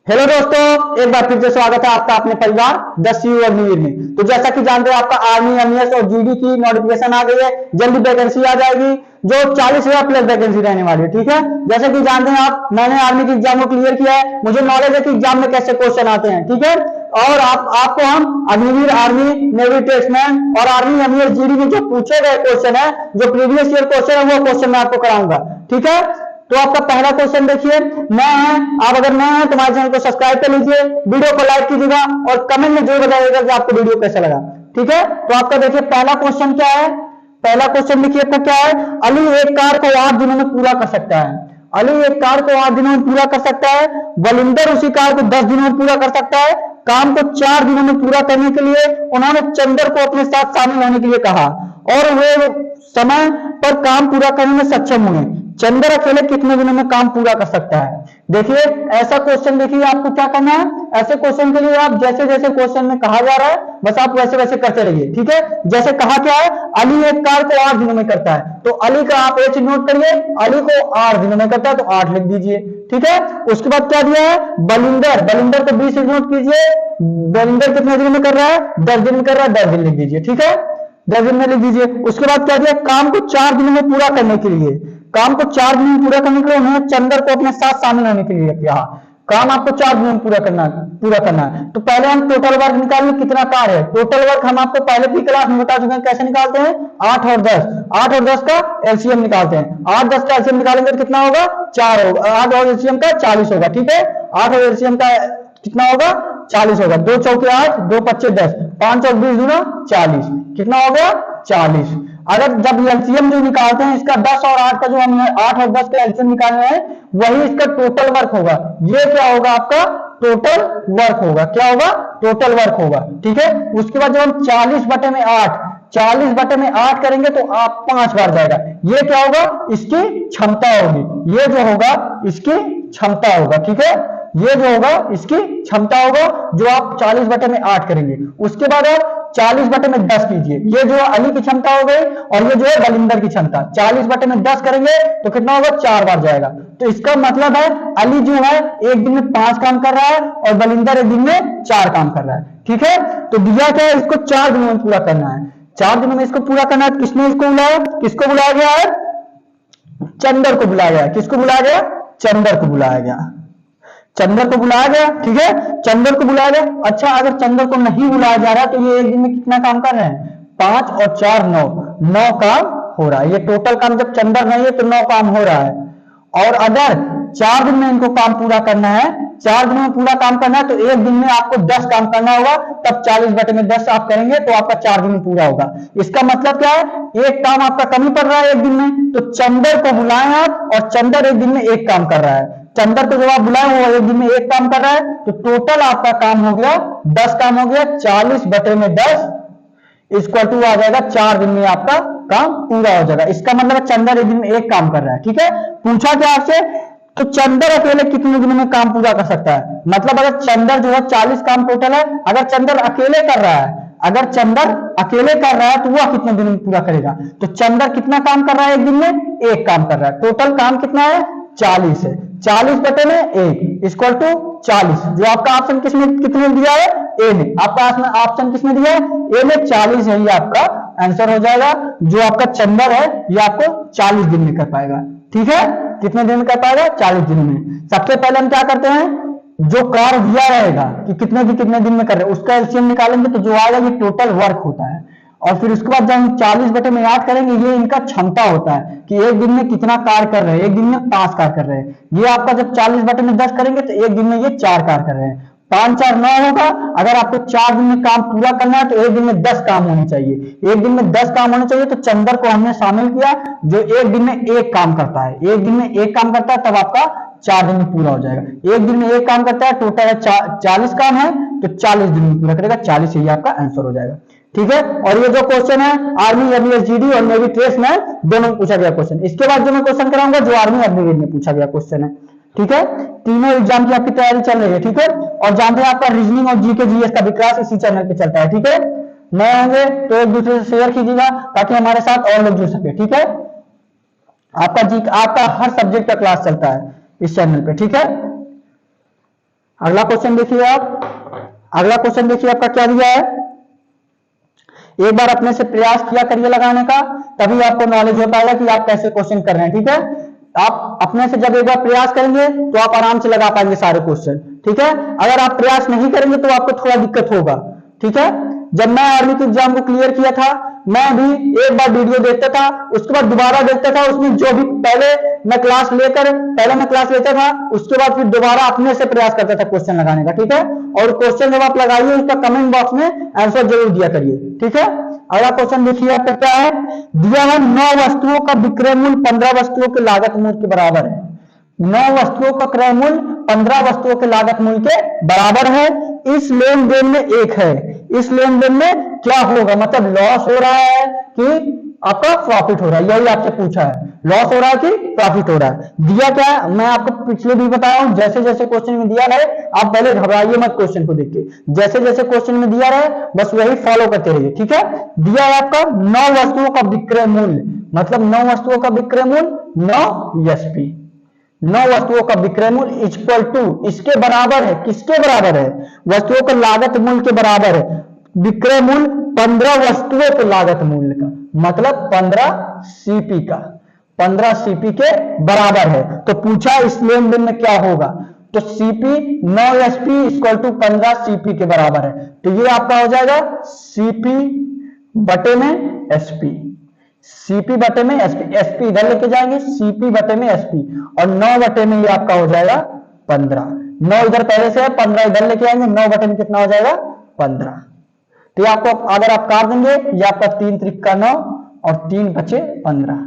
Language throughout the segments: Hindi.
हेलो दोस्तों, एक बार फिर से स्वागत है आपका अपने परिवार द सीयू अग्निवीर में। तो जैसा कि जानते हैं, आपका आर्मी, एमईएस और जीडी की नोटिफिकेशन आ गई है। जल्दी वैकेंसी आ जाएगी जो 40,000 प्लस वैकेंसी रहने वाली है। ठीक है, जैसे कि जानते हैं आप, मैंने आर्मी की एग्जाम को क्लियर किया है, मुझे नॉलेज है कि एग्जाम में कैसे क्वेश्चन आते हैं। ठीक है, और आपको हम अग्निवीर, आर्मी, नेवी टेस्टमैन और आर्मी, एमईएस, जीडी में जो पूछे गए क्वेश्चन है, जो प्रीवियस ईयर क्वेश्चन है, वो क्वेश्चन मैं आपको कराऊंगा। ठीक है, तो आपका पहला क्वेश्चन देखिए, नए हैं आप, अगर नए हैं तो हमारे चैनल को सब्सक्राइब कर लीजिए, वीडियो को लाइक कीजिएगा और कमेंट में जरूर बताइएगा कि आपको वीडियो कैसा लगा। ठीक है, तो आपका देखिए पहला क्वेश्चन क्या है। पहला क्वेश्चन देखिए आपका क्या है। अली एक कार को 8 दिनों में पूरा कर सकता है। अली एक कार को 8 दिनों में पूरा कर सकता है। बलिंदर उसी कार को 10 दिनों में पूरा कर सकता है। काम को 4 दिनों में पूरा करने के लिए उन्होंने चंदर को अपने साथ शामिल होने के लिए कहा और वे समय पर काम पूरा करने में सक्षम हुए। चंदर अकेले कितने दिनों में काम पूरा कर सकता है। देखिए ऐसा क्वेश्चन, देखिए आपको क्या करना है। ऐसे क्वेश्चन के लिए आप जैसे जैसे क्वेश्चन में कहा जा रहा है, बस आप वैसे वैसे करते रहिए। ठीक है, जैसे कहा क्या है, अली एक कार को 8 दिनों में करता है, तो अली का आप एच नोट करिए, अली को 8 दिनों में करता है तो 8 लिख दीजिए। ठीक है, उसके बाद क्या दिया है, बलिंदर, बलिंदर को 20 नोट कीजिए। बलिंदर कितने दिनों में कर रहा है, 10 दिन में कर रहा है, 10 दिन लिख दीजिए। ठीक है, 10 दिन में लिख दीजिए। उसके बाद क्या दिया, काम को 4 दिनों में पूरा करने के लिए, काम को 4 दिन में पूरा करने के लिए उन्होंने चंदर को अपने साथ शामिल होने के लिए किया। काम आपको 4 दिन में पूरा करना है। तो पहले हम टोटल वर्क निकालेंगे, कितना कार है। टोटल वर्क हम आपको पहले की क्लास में बता चुके हैं, कैसे निकालते हैं, 8 और 10, 8 और 10 का एलसीएम निकालते हैं। 8 10 का एलसीएम निकालेंगे तो कितना होगा, 4 होगा। 8 और एलसीएम का 40 होगा। ठीक है, 8 और एलसीएम का कितना होगा, 40 होगा। 2 चौके 8, 2 पच्चे 10, 5 और 20 गुना 40, कितना हो गया, 40। अगर जब एलसीएम जो निकालते हैं इसका 10 और 8 का, जो हम 8 और 10 का एलसीएम निकालना है, वही इसका टोटल वर्क होगा। ये क्या होगा, आपका टोटल वर्क होगा। क्या होगा, टोटल वर्क होगा। ठीक है, उसके बाद जब हम 40 बटे में 8, 40 बटे में 8 करेंगे तो आप 5 बार जाएगा। ये क्या होगा, इसकी क्षमता होगी। ये जो होगा इसकी क्षमता होगा। ठीक है, ये जो होगा इसकी क्षमता होगा, जो आप 40 बटे में 8 करेंगे। उसके बाद आप 40 बटे में 10 कीजिए। ये जो अली की क्षमता हो गई और ये जो है बलिंदर की क्षमता। 40 बटे में 10 करेंगे तो कितना होगा, 4 बार जाएगा। तो इसका मतलब है अली जो है एक दिन में 5 काम कर रहा है और बलिंदर एक दिन में 4 काम कर रहा है। ठीक है, तो दिया क्या है, इसको 4 दिनों में पूरा करना है। 4 दिनों में इसको पूरा करना है। किसने इसको बुलाया, किसको बुलाया गया है, चंदर को बुलाया गया। किसको बुलाया गया, चंदर को बुलाया गया। चंदर को बुलाया गया। ठीक है, चंदर को बुलाया गया। अच्छा, अगर चंदर को नहीं बुलाया जा रहा तो ये एक दिन में कितना काम कर रहे हैं, 5 और 4 9 काम हो रहा है। ये टोटल काम जब चंदर नहीं है तो 9 काम हो रहा है। और अगर 4 दिन में इनको काम पूरा करना है, 4 दिन में पूरा काम करना है, तो एक दिन में आपको 10 काम करना होगा। तब 40 बटे में 10 आप करेंगे तो आपका 4 दिन में पूरा होगा। इसका मतलब क्या है, एक काम आपका कमी पड़ रहा है एक दिन में, तो चंदर को बुलाएं आप, और चंदर एक दिन में एक काम कर रहा है। चंदर को जब आप बुलाए वो एक दिन में एक काम कर रहा है, तो टोटल आपका काम हो गया 10 काम हो गया। 40 बटे में 10 इक्वल टू आ जाएगा 4 दिन में आपका काम पूरा हो जाएगा। इसका मतलब चंदर एक दिन में एक काम कर रहा है। ठीक है, पूछा क्या आपसे, तो चंदर अकेले कितने दिनों में काम पूरा कर सकता है। मतलब अगर चंदर जो है 40 काम टोटल है, अगर चंदर अकेले कर रहा है, अगर चंदर अकेले कर रहा है तो वह कितने दिन में पूरा करेगा। तो चंदर कितना काम कर रहा है एक दिन में, एक काम कर रहा है। टोटल काम कितना है, 40 है। 40 बटे में 1 इक्वल टू 40। जो आपका ऑप्शन कितने दिया है, ए में। आपका ऑप्शन किसने दिया है, ए में 40 है। ये आपका आंसर हो जाएगा। जो आपका चंदर है ये आपको 40 दिन में कर पाएगा। ठीक है, कितने दिन में कर पाएगा, 40 दिन में। सबसे पहले हम क्या करते हैं, जो कार्य दिया रहेगा कि कितने दिन में कर रहे हैं, उसका एलसीएम निकालेंगे तो जो आएगा ये टोटल वर्क होता है। और फिर उसके बाद जब हम 40 बटे में 8 करेंगे, ये इनका क्षमता होता है कि एक दिन में कितना कार्य कर रहे हैं। एक दिन में 5 कार्य कर रहे हैं। ये आपका जब 40 बटे में 10 करेंगे तो एक दिन में ये 4 कार्य कर रहे हैं। 5 4 9 होगा। अगर आपको 4 दिन में काम पूरा करना है तो एक दिन में 10 काम होने चाहिए। एक दिन में 10 काम होने चाहिए। तो चंदर को हमने शामिल किया, जो एक दिन में एक काम करता है। एक दिन में एक काम करता है, तब आपका 4 दिन में पूरा हो जाएगा। एक दिन में एक काम करता है, टोटल है 40 काम है, तो 40 दिन में पूरा करेगा। 40 ही आपका आंसर हो जाएगा। ठीक है, और ये जो क्वेश्चन है आर्मी, एमईएस, जीडी और नेवी ट्रेड्समैन दोनों में पूछा गया क्वेश्चन। इसके बाद जो मैं क्वेश्चन कराऊंगा जो आर्मी अग्निवीर में पूछा गया क्वेश्चन है। ठीक है, तीनों एग्जाम की आपकी तैयारी चल रही है। ठीक है, और जानते हैं आपका रीजनिंग और जीके जीएस का भी क्लास इसी चैनल पे चलता है। ठीक है, नए होंगे तो एक दूसरे से शेयर कीजिएगा ताकि हमारे साथ और लोग जुड़ सके। ठीक है, आपका हर सब्जेक्ट का क्लास चलता है इस चैनल पे। ठीक है, अगला क्वेश्चन देखिए आप, अगला क्वेश्चन देखिए आपका क्या दिया है। एक बार अपने से प्रयास किया करिए लगाने का, तभी आपको नॉलेज हो पाएगा कि आप कैसे क्वेश्चन कर रहे हैं। ठीक है, आप अपने से जब एक बार प्रयास करेंगे तो आप आराम से लगा पाएंगे सारे क्वेश्चन। ठीक है, अगर आप प्रयास नहीं करेंगे तो आपको थोड़ा दिक्कत होगा। ठीक है, जब मैं आर्मी के एग्जाम को क्लियर किया था, मैं भी एक बार वीडियो देखता था, उसके बाद दोबारा देखता था, उसमें जो भी पहले मैं क्लास लेता था, उसके बाद फिर दोबारा अपने से प्रयास करता था क्वेश्चन लगाने का। ठीक है, और क्वेश्चन जब आप लगाइए उसका कमेंट बॉक्स में आंसर जरूर दिया करिए। ठीक है, अगला क्वेश्चन देखिए आपका क्या है। दिया है 9 वस्तुओं का विक्रय मूल्य 15 वस्तुओं के लागत मूल्य के बराबर है। 9 वस्तुओं का क्रय मूल्य 15 वस्तुओं के लागत मूल्य के बराबर है। इस लेन देन में एक है, इस लेन देन में क्या होगा, मतलब लॉस हो रहा है कि आपका प्रॉफिट हो रहा है, यही आपसे पूछा है। लॉस हो रहा है कि प्रॉफिट हो रहा है। दिया क्या है, मैं आपको पिछले भी बताया हूं, जैसे जैसे क्वेश्चन में दिया रहे आप पहले घबराइए मत क्वेश्चन को देख के, जैसे जैसे क्वेश्चन में दिया रहे बस वही फॉलो करते रहिए। ठीक है, दिया है आपका 9 वस्तुओं का विक्रय मूल्य, मतलब 9 वस्तुओं का विक्रय मूल्य 9 एसपी, 9 वस्तुओं का विक्रय मूल्य इक्वल टू, इसके बराबर है, किसके बराबर है, वस्तुओं का लागत मूल्य के बराबर है। विक्रय मूल्य 15 वस्तुओं के लागत मूल्य का, मतलब 15 सीपी का, 15 सीपी के बराबर है। तो पूछा इस लेन देन में क्या होगा, तो CP 9 SP equal to 15 CP के बराबर है। तो ये आपका हो जाएगा सीपी बटे में एसपी, सीपी बटे में एसपी, एसपी इधर लेके जाएंगे, सीपी बटे में एसपी, और 9 बटे में ये आपका हो जाएगा 15। 9 इधर पहले से है, 15 इधर लेके आएंगे, 9 बटे में कितना हो जाएगा 15। तो आपको अगर आप काट देंगे, ये आपका 3 त्रिक का 9 और 3 बचे 15।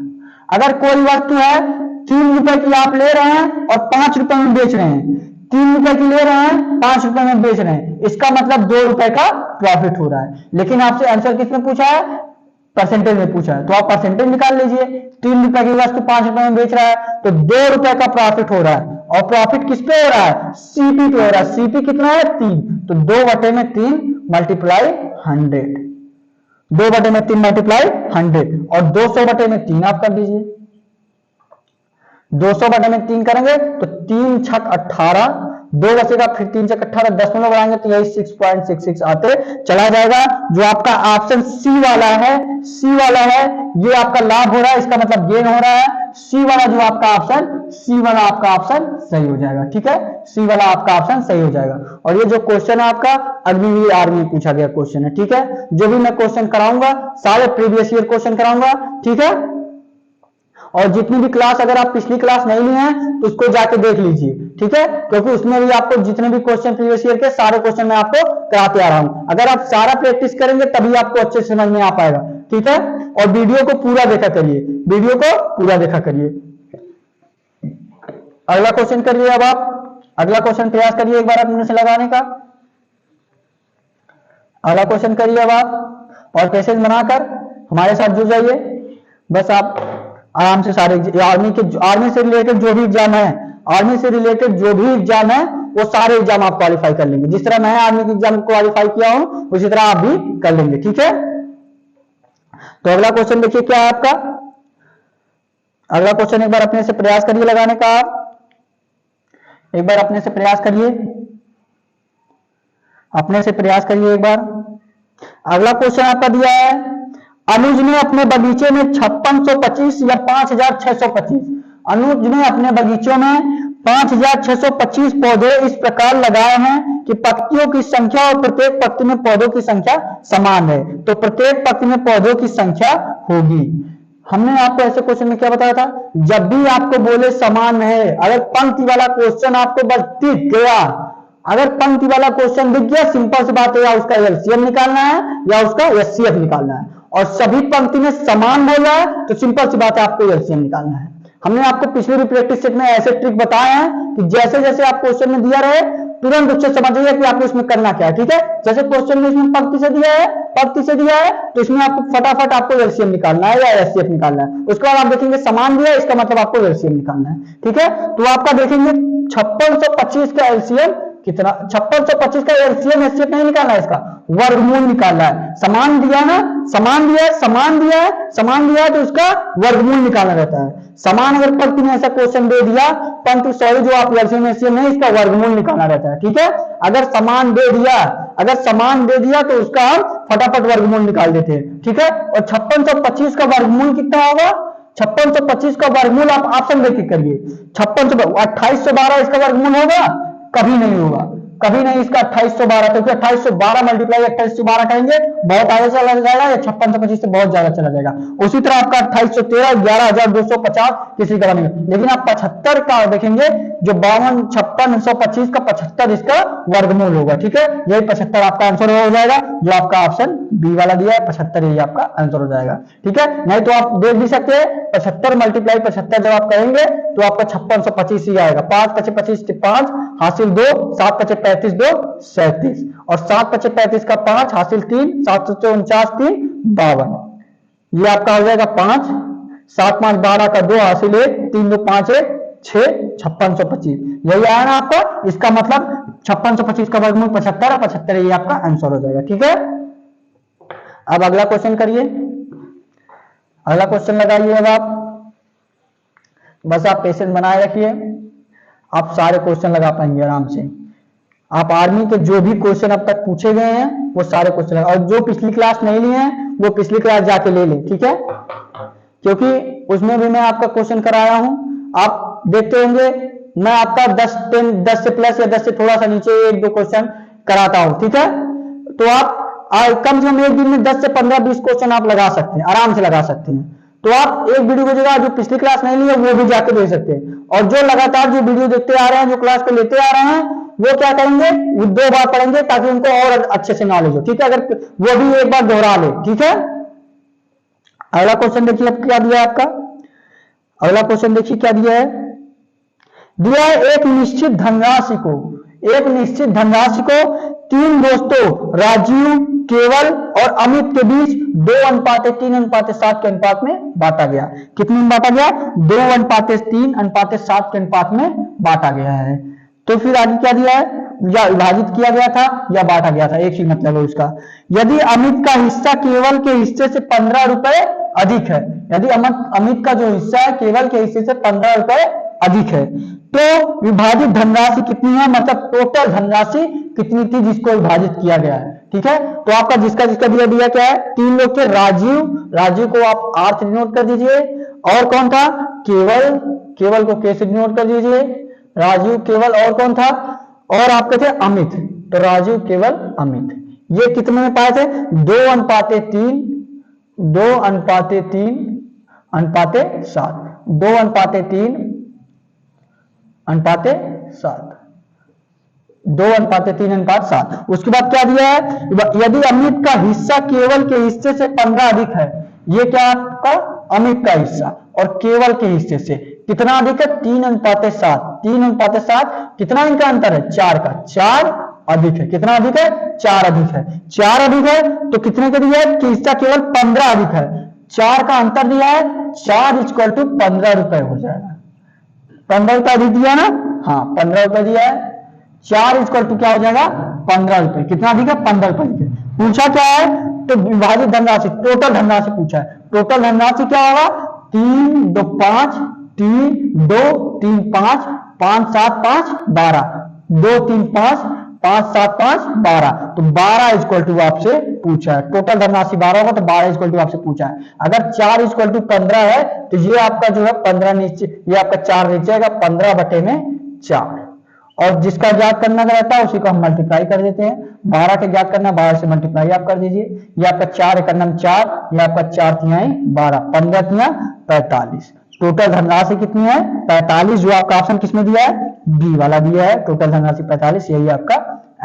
अगर कोई वस्तु है 3 रुपए की आप ले रहे हैं और 5 रुपए में बेच रहे हैं, 3 रुपए की ले रहे हैं 5 रुपए में बेच रहे हैं, इसका मतलब 2 रुपए का प्रॉफिट हो रहा है। लेकिन आपसे आंसर किसने पूछा है, परसेंटेज में पूछा है, तो आप परसेंटेज निकाल लीजिए। 3 रुपए की वस्तु 5 रुपए में बेच रहा है तो 2 रुपए का प्रॉफिट हो रहा है, और प्रॉफिट किस पे हो रहा है, सीपी पे हो रहा है। सीपी कितना है 3, तो 2 बटे में 3 मल्टीप्लाई 100, 2 बटे में 3 मल्टीप्लाई 100, और 200 बटे में 3 आप कर दीजिए। 200 बटे में 3 करेंगे तो 3 छक 18, 2 बचेगा, फिर 3 छक 18, 10 में बढ़ाएंगे तो यही 6.66 आते चला जाएगा। जो आपका ऑप्शन सी वाला है, सी वाला है, ये आपका लाभ हो रहा है, इसका मतलब गेन हो रहा है। सी वाला जो आपका ऑप्शन, सी वाला आपका ऑप्शन सही हो जाएगा। ठीक है, सी वाला आपका ऑप्शन सही हो जाएगा। और ये जो क्वेश्चन है आपका अग्निवीर आर्मी में पूछा गया क्वेश्चन है। ठीक है, जो भी मैं क्वेश्चन कराऊंगा सारे प्रीवियस ईयर क्वेश्चन कराऊंगा। ठीक है, और जितनी भी क्लास अगर आप पिछली क्लास नहीं ली हैं तो उसको जाके देख लीजिए। ठीक है, क्योंकि उसमें भी आपको जितने भी क्वेश्चन प्रीवियस ईयर के सारे क्वेश्चन मैं आपको कराते आ रहा हूं। अगर आप सारा प्रैक्टिस करेंगे तभी आपको अच्छे से समझ में आ पाएगा। ठीक है, और वीडियो को पूरा देखा करिए, वीडियो को पूरा देखा करिए। अगला क्वेश्चन करिए अब आप, अगला क्वेश्चन प्रयास करिए एक बार अपने से लगाने का। अगला क्वेश्चन करिए अब आप, और पैसेज बनाकर हमारे साथ जुड़ जाइए। बस आप आराम से सारे आर्मी से रिलेटेड जो भी एग्जाम है, आर्मी से रिलेटेड जो भी एग्जाम है वो सारे एग्जाम आप क्वालिफाई कर लेंगे। जिस तरह मैं आर्मी के एग्जाम को क्वालिफाई किया हूं उसी तरह आप भी कर लेंगे। ठीक है, तो अगला क्वेश्चन देखिए क्या है आपका। अगला क्वेश्चन एक बार अपने से प्रयास करिए लगाने का, आप एक बार अपने से प्रयास करिए, अपने से प्रयास करिए एक बार। अगला क्वेश्चन आपका दिया है, अनुज ने अपने बगीचे में 5625 या 5625, अनुज ने अपने बगीचों में 5625 पौधे इस प्रकार लगाए हैं कि पत्तियों की संख्या और प्रत्येक पत्ती में पौधों की संख्या समान है, तो प्रत्येक पत्ती में पौधों की संख्या होगी। हमने आपको ऐसे क्वेश्चन में क्या बताया था, जब भी आपको बोले समान है, अगर पंक्ति वाला क्वेश्चन आपको बस दिख गया, अगर पंक्ति वाला क्वेश्चन दिख गया, सिंपल सी बात है, या उसका एलसीएम निकालना है या उसका एचसीएफ निकालना है, और सभी पंक्ति में समान बोला है तो सिंपल सी बात है आपको एलसीएम निकालना है। हमने आपको पिछले भी प्रैक्टिस सेट में ऐसे ट्रिक बताए हैं कि जैसे जैसे आप क्वेश्चन में दिया रहे तुरंत उससे समझिए कि आपको इसमें करना क्या है। ठीक है, जैसे क्वेश्चन में इसमें पंक्ति से दिया है, पंक्ति से दिया है तो इसमें आपको फटाफट आपको एलसीएम निकालना है या एचसीएफ निकालना है। उसके बाद आप देखेंगे समान दिया है, इसका मतलब आपको एलसीएम निकालना है। ठीक है, तो आपका देखेंगे 5625 का एलसीएम कितना 5625 का एलसीएम एचसीएफ नहीं निकालना है, इसका वर्गमूल निकालना है। समान दिया ना, समान दिया है, समान दिया है, समान दिया है तो उसका वर्गमूल निकालना रहता है। समान अगर पंक्ति में ऐसा क्वेश्चन दे दिया, परंतु सॉरी जो आप एलसीएम एचसीएफ नहीं, इसका वर्गमूल निकालना रहता है। ठीक है, अगर समान दे दिया, अगर समान दे दिया तो उसका हम फटाफट वर्गमूल निकाल देते हैं। ठीक है, और 5625 का वर्गमूल कितना होगा? 5625 का वर्गमूल आप ऑप्शन देख के करिए। 2812 इसका वर्गमूल होगा? कभी नहीं होगा, कभी नहीं इसका 2812, क्योंकि 2812 मल्टीप्लाई 2812 करेंगे बहुत आगे चला जाएगा, या 5625 से बहुत ज्यादा चला जाएगा। उसी तरह आपका 2813 11250 किसी का बनेगा। लेकिन आप 75 का देखेंगे, जो 52 5625 का 75 इसका वर्गमूल होगा। ठीक है, यही 75 आपका आंसर हो जाएगा, जो आपका ऑप्शन बी वाला दिया है 75, यही आपका आंसर हो जाएगा। ठीक है, नहीं तो आप देख भी सकते हैं 75 मल्टीप्लाई 75 जब आप करेंगे तो आपका 5625 ही आएगा। 5 × 25 5 हासिल 2, 7 × 35 2 37, और 7 × 35 का 5 हासिल 3, 7 × 49 3 52। ये आपका हो जाएगा 5, 7 5 12 का 2 हासिल 1, 3 2 5 1 6 5625। यही आया ना आपका, इसका मतलब 5625 का वर्गमूल 75 है, 75 ये आपका आंसर हो जाएगा। ठीक है, अब अगला क्वेश्चन करिए, अगला क्वेश्चन लगाइए। अब आप बस आप पेशेंस बनाए रखिए, आप सारे क्वेश्चन लगा पाएंगे आराम से। आप आर्मी के जो भी क्वेश्चन अब तक पूछे गए हैं वो सारे क्वेश्चन, और जो पिछली क्लास नहीं लिए हैं वो पिछली क्लास जाके ले लें। ठीक है, क्योंकि उसमें भी मैं आपका क्वेश्चन कराया हूं, आप देखते होंगे मैं आपका 10 से प्लस या 10 से थोड़ा सा नीचे 1-2 क्वेश्चन कराता हूं। ठीक है, तो आप कम से कम एक दिन में 10 से 15-20 क्वेश्चन आप लगा सकते हैं, आराम से लगा सकते हैं। तो आप एक वीडियो की जगह जो पिछली क्लास नहीं ली है वो भी जाके देख सकते हैं, और जो लगातार जो वीडियो देखते आ रहे हैं, जो क्लास को लेते आ रहे हैं, वो क्या करेंगे, वो 2 बार पढ़ेंगे ताकि उनको और अच्छे से नॉलेज हो। ठीक है, अगर वो भी एक बार दोहरा ले। ठीक है, अगला क्वेश्चन देखिए अब क्या दिया है आपका। अगला क्वेश्चन देखिए क्या दिया है, दिया है एक निश्चित धनराशि को, एक निश्चित धनराशि को 3 दोस्तों राजीव, केवल और अमित के बीच 2:3:7 के अनुपात में बांटा गया। कितने में बांटा गया? 2:3:7 के अनुपात में बांटा गया है। तो फिर आगे क्या दिया है, या विभाजित किया गया था या बांटा गया था, एक ही मतलब है उसका। यदि अमित का हिस्सा केवल के हिस्से से 15 रुपए अधिक है, यदि अमित का जो हिस्सा है केवल के हिस्से से 15 रुपए अधिक है, तो विभाजित धनराशि कितनी है, मतलब टोटल धनराशि कितनी थी जिसको विभाजित किया गया है। ठीक है, तो आपका जिसका जिसका दिया क्या है, 3 लोग थे, राजीव, राजीव को आप आर से डिनोट कर दीजिए, और कौन था, केवल, केवल को के से डिनोट कर दीजिए, राजीव केवल, और कौन था, और आपके थे अमित, तो राजीव केवल अमित। ये कितने में पाए थे, 2:3, 2:3:7, 2:3:7, 2:3:7। उसके बाद क्या दिया है, यदि अमित का हिस्सा केवल के हिस्से से 15 अधिक है, ये क्या आपका अमित का हिस्सा, और केवल के हिस्से से कितना अधिक है, 3:7, 3:7, कितना इनका अंतर है, 4 का, 4 अधिक है, कितना अधिक है, 4 अधिक है, 4 अधिक है, तो कितने का दिया है कि हिस्सा केवल 15 अधिक है, 4 का अंतर दिया है, 4 = 15 रुपए हो जाएगा। 15 रुपए अधिक दिया ना, हाँ 15 रुपए दिया है, 4 = क्या हो जाएगा, 15 रुपए। कितना अधिक है, 15 रुपए अधिक है। पूछा क्या है, तो विभाजित धनराशि, टोटल धनराशि पूछा है। टोटल धनराशि क्या होगा, 3 2 5 3 2 3 5 5 7 5 12, 2 3 5 5 7 5 12, तो 12 = आपसे पूछा है। टोटल धनराशि 12 होगा तो 12 = आपसे पूछा है। अगर 4 = 15 है तो ये आपका जो है 15 नीचे, ये आपका 4 नीचे आएगा, 15/4। और जिसका ज्ञात करना रहता है उसी को हम मल्टीप्लाई कर देते हैं। 12 के ज्ञात करना, 12 से मल्टीप्लाई आप कर दीजिए। ये आपका 4 करना 4, ये आपका 4 तिहाई 12, 15 तिहाई 45। टोटल धनराशि कितनी है, 45, जो आपका ऑप्शन किसमें दिया है, बी वाला दिया है। टोटल धनराशि 45, यही आपका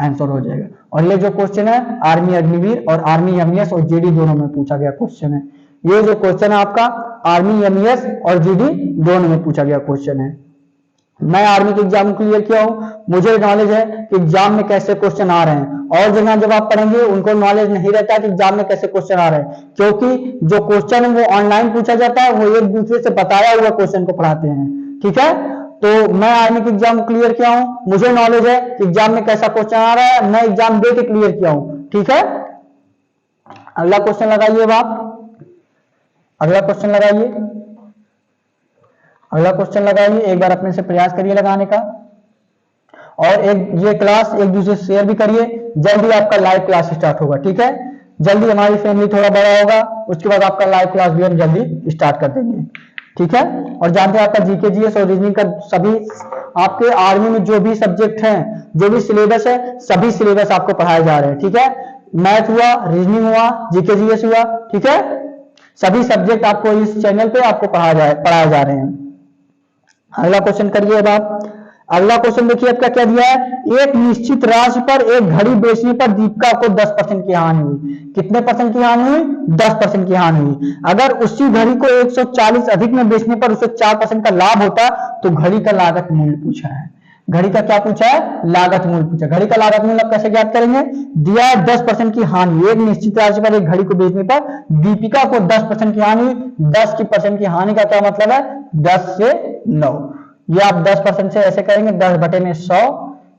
आंसर हो जाएगा। और ये जो क्वेश्चन है आर्मी अग्निवीर और आर्मी एमईएस और जीडी दोनों में पूछा गया क्वेश्चन है। ये जो क्वेश्चन है आपका आर्मी एमईएस और जीडी दोनों में पूछा गया क्वेश्चन है। मैं आर्मी के एग्जाम क्लियर किया हूं, मुझे नॉलेज है कि एग्जाम में कैसे क्वेश्चन आ रहे हैं। और जगह जब आप पढ़ेंगे उनको नॉलेज नहीं रहता है कि एग्जाम में कैसे क्वेश्चन आ रहे हैं, क्योंकि जो क्वेश्चन है वो ऑनलाइन पूछा जाता है, वो एक दूसरे से बताया हुआ क्वेश्चन को पढ़ाते हैं। ठीक है, तो मैं आर्मी की एग्जाम क्लियर किया हूं, मुझे नॉलेज है कि एग्जाम में कैसा क्वेश्चन आ रहा है, मैं एग्जाम दे के क्लियर किया हूं। ठीक है, अगला क्वेश्चन लगाइए आप, अगला क्वेश्चन लगाइए, अगला क्वेश्चन लगाइए, एक बार अपने से प्रयास करिए लगाने का, और एक ये क्लास एक दूसरे से शेयर भी करिए। जल्दी आपका लाइव क्लास स्टार्ट होगा। ठीक है, जल्दी हमारी फैमिली थोड़ा बड़ा होगा, उसके बाद आपका लाइव क्लास भी हम जल्दी स्टार्ट कर देंगे। ठीक है, और जानते हैं आपका जीके जीएस और रीजनिंग का सभी आपके आर्मी में जो भी सब्जेक्ट हैं, जो भी सिलेबस है, सभी सिलेबस आपको पढ़ाए जा रहे हैं। ठीक है, मैथ हुआ, रीजनिंग हुआ, जीके जीएस हुआ। ठीक है, सभी सब्जेक्ट आपको इस चैनल पे आपको पढ़ाए जा रहे हैं। अगला क्वेश्चन करिए अब आप, अगला क्वेश्चन देखिए आपका क्या दिया है, एक निश्चित राशि पर एक घड़ी बेचने पर दीपिका को 10% की हानि हुई। कितने परसेंट की हानि हुई? 10% की हानि हुई। अगर उसी घड़ी को 140 अधिक में बेचने पर उसे 4% का लाभ होता तो घड़ी का लागत मूल्य पूछा है। घड़ी का क्या पूछा है? लागत मूल्य पूछा। घड़ी का लागत मूल्य कैसे ज्ञात करेंगे? दिया है 10% की हानि, एक निश्चित राशि पर एक घड़ी को बेचने पर दीपिका को 10% की हानि हुई। 10% की हानि का क्या मतलब है? 10 से 9। ये आप 10% से ऐसे करेंगे, 10/100,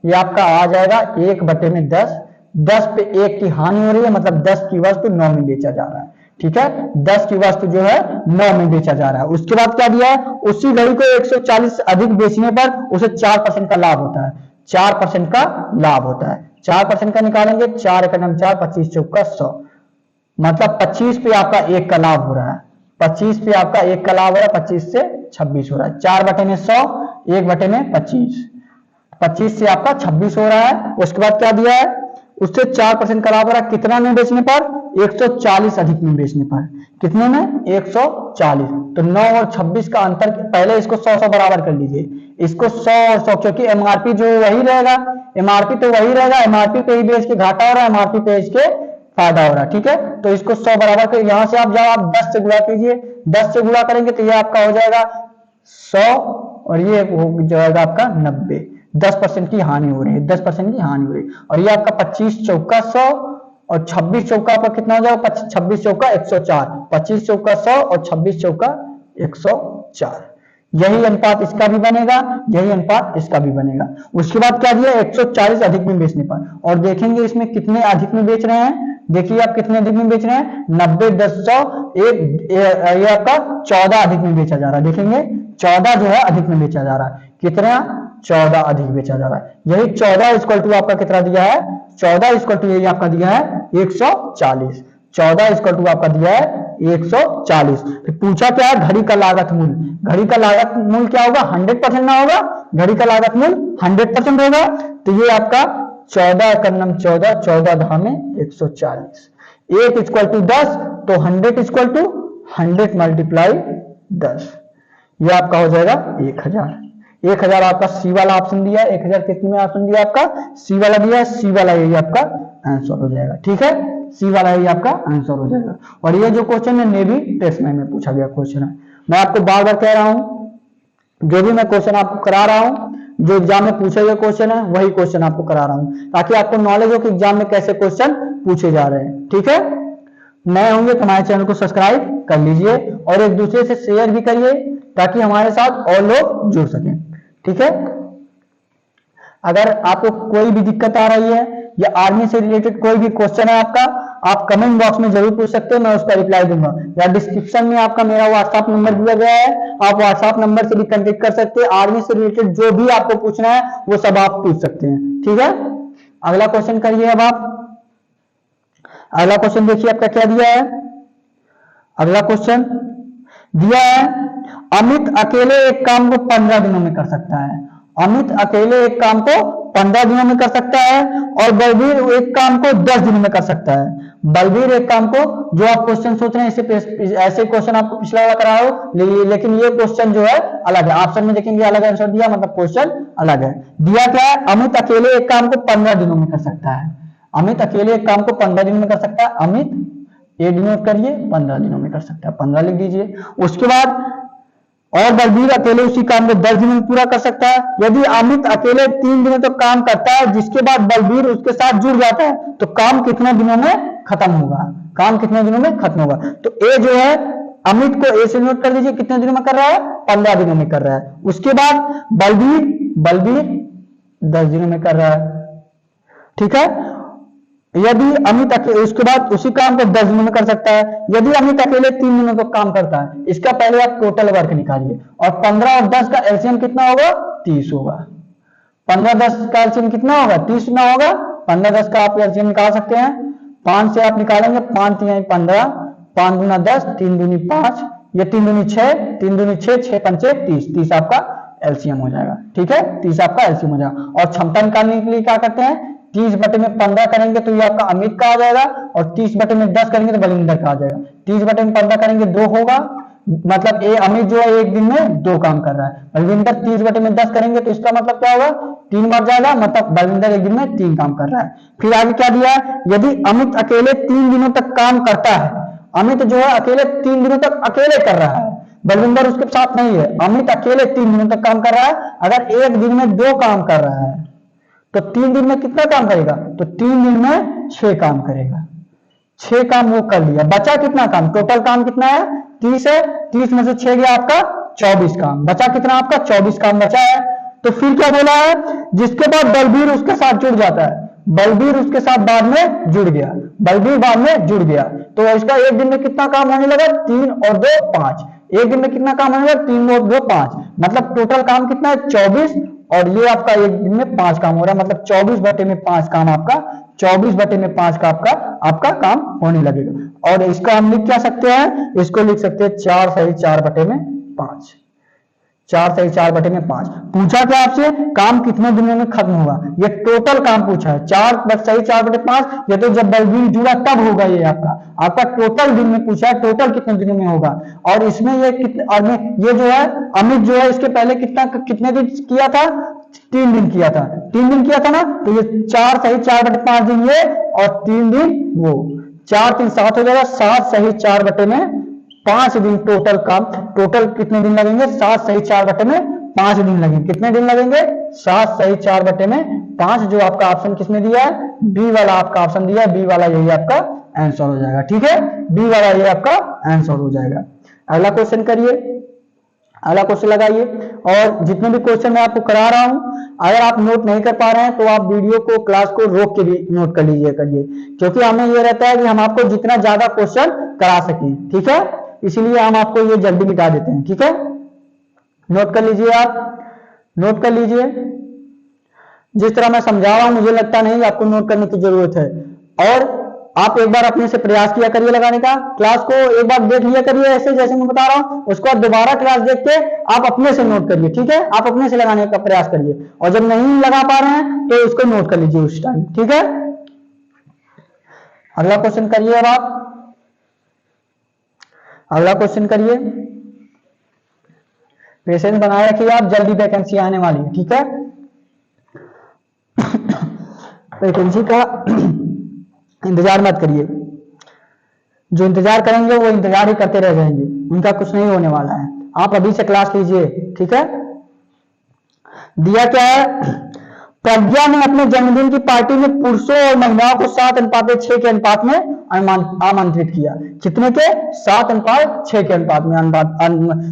ये आपका आ जाएगा 1/10। 10 पे 1 की हानि हो रही है, मतलब 10 की वस्तु 9 में बेचा जा रहा है। ठीक है, 10 की वस्तु जो है 9 में बेचा जा रहा है। उसके बाद क्या दिया है, उसी घड़ी को 140 अधिक बेचने पर उसे 4% का लाभ होता है। 4% का लाभ होता है। 4% का निकालेंगे, 4 × 4 25 चौका 100, मतलब 25 पे आपका 1 का लाभ हो रहा है। 25 पे आपका 1 का लाभ हो रहा है, 25 से 26 हो रहा है। 4/100, 1/25, 25 से आपका 26 हो रहा है। उसके बाद क्या दिया है, उससे 4% का लाभ हो रहा है। कितना में बेचने पर? 140 अधिक में बेचने पर। कितने में? 140। तो 9 और 26 का अंतर, पहले इसको 100 बराबर कर लीजिए, इसको 100 और 100, क्योंकि एमआरपी जो वही रहेगा, एमआरपी तो वही रहेगा, एमआरपी पे ही बेच के घाटा हो रहा है, एमआरपी पे बेच के फायदा हो रहा है। ठीक है, तो इसको 100 बराबर कर, यहां से आप जाओ, आप 10 से गुणा कीजिए, 10 से गुणा करेंगे तो ये आपका हो जाएगा 100, और ये हो जाएगा आपका 90। 10% की हानि हो रही है, 10% की हानि हो रही है। और ये आपका 25 चौका 100 और 26 चौका पर कितना हो जाएगा? 26 चौका 104, 25 चौका 100 और 26 चौका 104। यही अनुपात इसका भी बनेगा, यही अनुपात इसका भी बनेगा। उसके बाद क्या दिया? 140 अधिक में बेचने पर, और देखेंगे इसमें कितने अधिक में बेच रहे हैं। देखिए आप कितने अधिक में बेच रहे हैं, 90 10 100, ये आपका 14 अधिक में बेचा जा रहा है। देखेंगे 14 जो है अधिक में बेचा जा रहा है। कितना? 14 अधिक बेचा जा रहा है। यही 14 इक्वल टू आपका कितना दिया है? 14 इक्वल टू यही आपका दिया है 140। 14 इक्वल टू आपका दिया है 140। तो पूछा क्या है? घड़ी का लागत मूल्य। घड़ी का लागत मूल्य क्या होगा? 100% ना होगा, घड़ी का लागत मूल्य 100% होगा। तो ये आपका 14 × 14, 14 धामे 140, 1 इक्वल टू 10, तो 100 इक्वल टू 100 मल्टीप्लाई 10, ये आपका हो जाएगा 1000। 1000 आपका सी वाला ऑप्शन दिया है। 1000 कितने में ऑप्शन दिया आपका? सी वाला दिया है, सी वाला यही आपका आंसर हो जाएगा। ठीक है, सी वाला यही आपका आंसर हो जाएगा। और ये जो क्वेश्चन है नेवी टेस्ट में पूछा गया क्वेश्चन है। मैं आपको बार बार कह रहा हूं, जो भी मैं क्वेश्चन आपको करा रहा हूं, जो एग्जाम में पूछे गए क्वेश्चन है वही क्वेश्चन आपको करा रहा हूं, ताकि आपको नॉलेज हो कि एग्जाम में कैसे क्वेश्चन पूछे जा रहे हैं। ठीक है, नए होंगे तो हमारे चैनल को सब्सक्राइब कर लीजिए और एक दूसरे से शेयर भी करिए, ताकि हमारे साथ और लोग जुड़ सकें। ठीक है, अगर आपको कोई भी दिक्कत आ रही है या आर्मी से रिलेटेड कोई भी क्वेश्चन है आपका, आप कमेंट बॉक्स में जरूर पूछ सकते हैं, मैं उसका रिप्लाई दूंगा। या डिस्क्रिप्शन में आपका मेरा व्हाट्सएप नंबर दिया गया है, आप व्हाट्सएप नंबर से भी कांटेक्ट कर सकते हैं। आर्मी से रिलेटेड जो भी आपको पूछना है वो सब आप पूछ सकते हैं। ठीक है, अगला क्वेश्चन करिए अब आप। अगला क्वेश्चन देखिए आपका क्या दिया है। अगला क्वेश्चन दिया है, अमित अकेले एक काम को 15 दिनों में कर सकता है। अमित अकेले एक काम को 15 दिनों में कर सकता है, और बलबीर एक काम को 10 दिनों में कर सकता है। बलबीर एक काम को, जो आप क्वेश्चन सोच रहे हैं ऐसे क्वेश्चन आपको पिछला वाला करा हो, लेकिन ये क्वेश्चन जो है अलग है। ऑप्शन में देखेंगे अलग आंसर दिया, मतलब क्वेश्चन अलग है। दिया क्या है? अमित अकेले एक काम को 15 दिनों में कर सकता है। अमित अकेले एक काम को 15 दिनों में कर सकता है। अमित ये डिनोट करिए, 15 दिनों में कर सकता है, 15 लिख दीजिए। उसके बाद, और बलबीर अकेले उसी काम को 10 दिनों में पूरा कर सकता है। यदि अमित अकेले 3 दिनों तक काम करता है, जिसके बाद बलबीर उसके साथ जुड़ जाता है, तो काम कितने दिनों में खत्म होगा? काम कितने दिनों में खत्म होगा? तो ए जो है अमित को ए से नोट कर दीजिए, कितने दिनों में कर रहा है, 15 दिनों में कर रहा है। उसके बाद बलबीर 10 दिनों में कर रहा है, ठीक है। यदि अमित अकेले, उसके बाद उसी काम को 10 दिनों में कर सकता है। यदि अमित अकेले 3 दिनों तक काम करता है, इसका पहले आप टोटल वर्क निकालिए, और 15 और 10 का एलसीएम कितना होगा, 30 होगा। 15-10 का एलसीएम कितना होगा, 30 ना होगा। 15-10 का आप एलसीएम निकाल सकते हैं, 5 से आप निकालेंगे, 5 3 15, 5 दूना 10, 3 दूनी 5, ये 3 दूनी 6, 3 दूनी 6, 6 पंचे 30, 30 आपका एलसीएम हो जाएगा, ठीक है। 30 आपका एलसीएम हो जाएगा। और क्षमता निकालने के लिए क्या करते हैं, 30 बटे में 15 करेंगे तो ये आपका अमित का आ जाएगा, और 30 बटे में 10 करेंगे तो बलविंदर का आ जाएगा। 30 बटे में 15 करेंगे 2 होगा, मतलब ये अमित जो है एक दिन में 2 काम कर रहा है। बलविंदर 30 बटे में 10 करेंगे तो इसका मतलब क्या होगा, 3 बार जाएगा, मतलब बलविंदर एक दिन में 3 काम कर रहा है। फिर आगे क्या दिया है, यदि अमित अकेले 3 दिनों तक काम करता है, अमित जो है अकेले 3 दिनों तक अकेले कर रहा है, बलविंदर उसके साथ नहीं है, अमित अकेले 3 दिनों तक काम कर रहा है। अगर एक दिन में 2 काम कर रहा है तो 3 दिन में कितना काम करेगा, तो 3 दिन में 6 काम करेगा। 6 काम वो कर लिया, बचा कितना काम, टोटल काम कितना है, 30 है, 30 में से 6 गया आपका 24 काम, बचा कितना आपका 24 काम बचा है। तो फिर क्या बोला है, जिसके बाद बलबीर उसके साथ जुड़ जाता है, बलबीर उसके साथ बाद में जुड़ गया, बलबीर बाद में जुड़ गया, तो इसका एक दिन में कितना काम होने लगा, 3 और 2 5, एक दिन में कितना काम होने लगा, 3 और 2 5, मतलब टोटल काम कितना है 24, और ये आपका एक दिन में 5 काम हो रहा है, मतलब 24 बटे में 5 काम आपका, 24 बटे में 5 का आपका काम होने लगेगा। और इसका हम लिख क्या सकते हैं, इसको लिख सकते हैं 4 सही 4 बटे में 5, 4 सही 4 बटे में 5। पूछा क्या आपसे, काम कितने दिनों में खत्म होगा, ये टोटल काम पूछा है, 4 सही 4 बटे 5, ये तो जब बलबीर जुड़ा तब होगा, ये आपका टोटल दिन में पूछा है, टोटल कितने दिनों में होगा। और इसमें ये कितने, और ये जो है अमित जो है इसके पहले कितने दिन किया था, 3 दिन किया था, 3 दिन किया था ना, तो ये 4 सही 4 बटे 5 दिन ये, और 3 दिन वो, 4 3 7 हो जाएगा, 7 सही 4 बटे में 5 दिन टोटल काम। टोटल कितने दिन लगेंगे, 7 सही 4 बटे में 5 दिन लगेंगे। कितने दिन लगेंगे, 7 सही 4 बटे में 5, जो आपका ऑप्शन किसने दिया है, बी वाला आपका ऑप्शन दिया है, बी वाला यही आपका आंसर हो जाएगा, ठीक है, बी वाला ये आपका आंसर हो जाएगा। अगला क्वेश्चन करिए, अगला क्वेश्चन लगाइए। और जितने भी क्वेश्चन मैं आपको करा रहा हूं, अगर आप नोट नहीं कर पा रहे हैं तो आप वीडियो को, क्लास को रोक के भी नोट कर लीजिए करिए, क्योंकि हमें ये रहता है कि हम आपको जितना ज्यादा क्वेश्चन करा सकें, ठीक है, इसीलिए हम आपको ये जल्दी मिटा देते हैं, ठीक है। नोट कर लीजिए, आप नोट कर लीजिए, जिस तरह मैं समझा रहा हूं मुझे लगता नहीं आपको नोट करने की जरूरत है, और आप एक बार अपने से प्रयास किया करिए लगाने का। क्लास को एक बार देख लिया करिए ऐसे जैसे मैं बता रहा हूं, उसको आप दोबारा क्लास देख के आप अपने से नोट करिए, ठीक है, आप अपने से लगाने का प्रयास करिए, और जब नहीं लगा पा रहे हैं तो उसको नोट कर लीजिए उस टाइम, ठीक है। अगला क्वेश्चन करिए, अब आप अगला क्वेश्चन करिए, पेशेंस बनाए रखिए, आप जल्दी वैकेंसी आने वाली है, ठीक है। वैकेंसी का इंतजार मत करिए, जो इंतजार करेंगे वो इंतजार ही करते रह जाएंगे, उनका कुछ नहीं होने वाला है। आप अभी से क्लास लीजिए, ठीक है। दिया क्या है, प्रज्ञा ने अपने जन्मदिन की पार्टी में पुरुषों और महिलाओं को 7:6 के अनुपात में आमंत्रित किया। कितने के, 7:6 के अनुपात में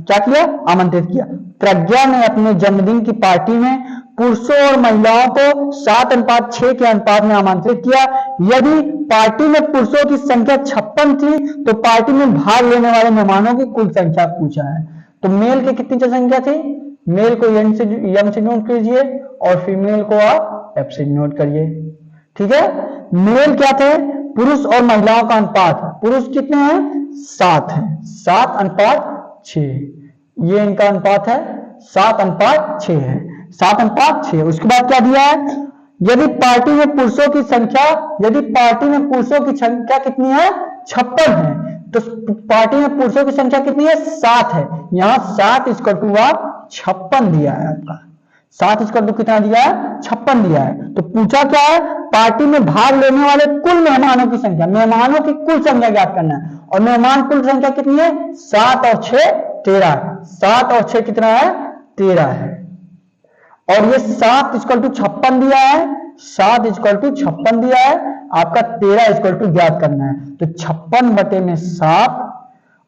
क्या किया, आमंत्रित किया। प्रज्ञा ने अपने जन्मदिन की पार्टी में पुरुषों और महिलाओं को 7:6 के अनुपात में आमंत्रित किया। यदि पार्टी में पुरुषों की संख्या 56 थी तो पार्टी में भाग लेने वाले मेहमानों की कुल संख्या पूछा है। तो मेल की कितनी संख्या थी, मेल को एम से नोट कीजिए और फीमेल को आप एफ से नोट करिए, ठीक है। मेल क्या थे, पुरुष और महिलाओं का अनुपात, पुरुष कितने हैं, 7 है, 7:6, ये इनका अनुपात है, 7:6 है, 7:6। उसके बाद क्या दिया है, यदि पार्टी में पुरुषों की संख्या, यदि पार्टी में पुरुषों की संख्या कितनी है, 56 है, तो पार्टी में पुरुषों की संख्या कितनी है, 7 है। यहां 7 = आप 56 दिया है, आपका 7 = कितना दिया है, 56 दिया है। तो पूछा क्या है, पार्टी में भाग लेने वाले कुल मेहमानों की संख्या, मेहमानों की कुल संख्या ज्ञात करना है। और मेहमान कुल संख्या कितनी है, 7 और 6 13, 7 और 6 कितना है, 13 है। और ये 7 = 56 दिया है, 7 = 56 दिया है, आपका 13 = ज्ञात करना है। तो 56 बटे में 7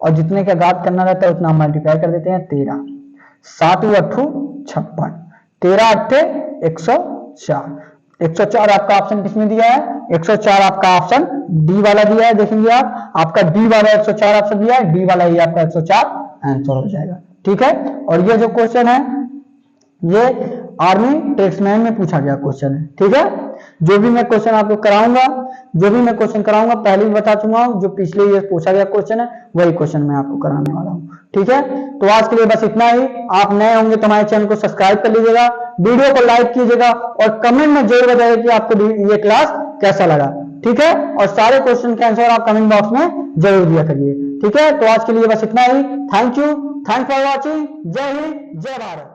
और जितने का घात करना रहता है उतना मल्टीप्लाई कर देते हैं 13, 7 अट्ठू 56, 13 अट्ठे 104। 104 आपका ऑप्शन किसमें दिया है? 104 आपका ऑप्शन डी वाला दिया है। देखेंगे आप, आपका डी वाला 104 ऑप्शन दिया है, डी वाला ही आपका 104 आंसर हो जाएगा। ठीक है, और ये जो क्वेश्चन है ये आर्मी टेक्समैन में पूछा गया क्वेश्चन है। ठीक है, जो भी मैं क्वेश्चन आपको कराऊंगा, पहले भी बता चुका हूं, जो पिछले ईयर पूछा गया क्वेश्चन है वही क्वेश्चन मैं आपको कराने वाला हूं। ठीक है, तो आज के लिए बस इतना ही। आप नए होंगे तो हमारे चैनल को सब्सक्राइब कर लीजिएगा, वीडियो को लाइक कीजिएगा और कमेंट में जरूर बताइए कि आपको ये क्लास कैसा लगा। ठीक है, और सारे क्वेश्चन के आंसर आप कमेंट बॉक्स में जरूर दिया करिए। ठीक है, तो आज के लिए बस इतना ही। Thank you, thanks for watching. जय हिंद, जय भारत।